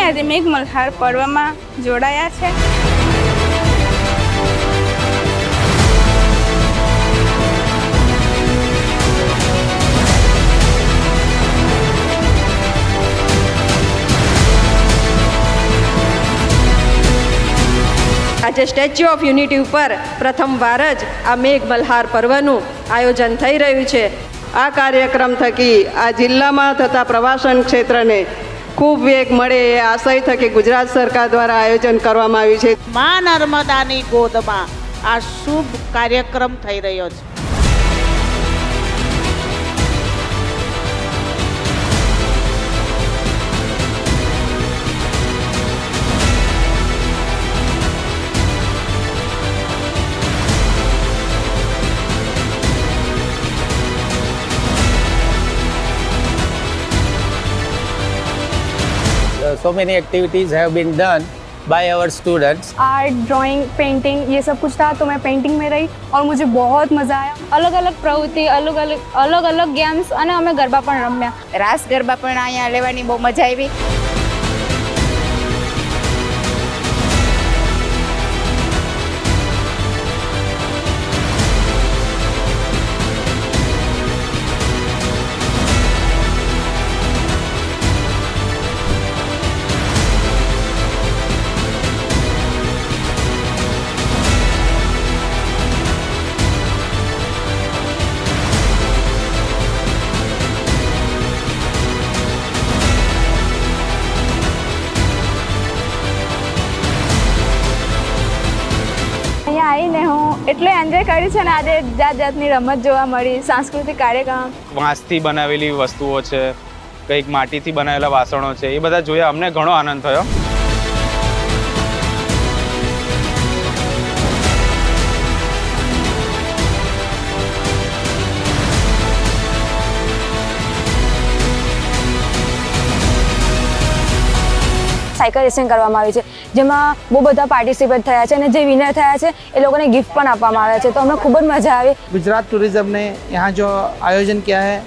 આજે મેઘમલ્હાર પર્વમાં જોડાયા છે। આજે સ્ટેચ્યુ ઓફ યુનિટી ઉપર પ્રથમવાર જ આ મેઘમલ્હાર પર્વનું આયોજન થઈ રહ્યું છે। આ કાર્યક્રમ થકી આ જિલ્લામાં થતા પ્રવાસન ક્ષેત્રને ખૂબ વેગ મળે એ આશય થકી ગુજરાત સરકાર દ્વારા આયોજન કરવામાં આવ્યું છે। માં નર્મદાની ગોદમાં આ શુભ કાર્યક્રમ થઈ રહ્યો છે। So many activities have been done by our students. Art, drawing, painting ये सब कुछ था, तो मैं पेंटिंग में रही और मुझे बहुत मज़ा आया। अलग अलग प्रवृत्ति अलग अलग गेम्स અને અમે ગરબા પણ રમ્યા। રાસ ગરબા પણ અહીંયા લેવાની બહુ મજા આવી। અહીંયા આવીને હું એટલો એન્જોય કર્યું છે ને। આજે જાત જાતની રમત જોવા મળી, સાંસ્કૃતિક કાર્યક્રમ, વાંસથી બનાવેલી વસ્તુઓ છે, કંઈક માટીથી બનાવેલા વાસણો છે, એ બધા જોયા અમને ઘણો આનંદ થયો। સાયકલ રેસિંગ કરવામાં આવી છે, જેમાં બહુ બધા પાર્ટિસિપેટ થયા છે અને જે વિનર થયા છે એ લોકોને ગિફ્ટ પણ આપવામાં આવ્યા છે, તો અમને ખૂબ જ મજા આવી। गुजरात टूरिज्म ने यहाँ जो आयोजन किया है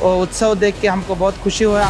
वो उत्सव देख के हमको बहुत खुशी हुआ।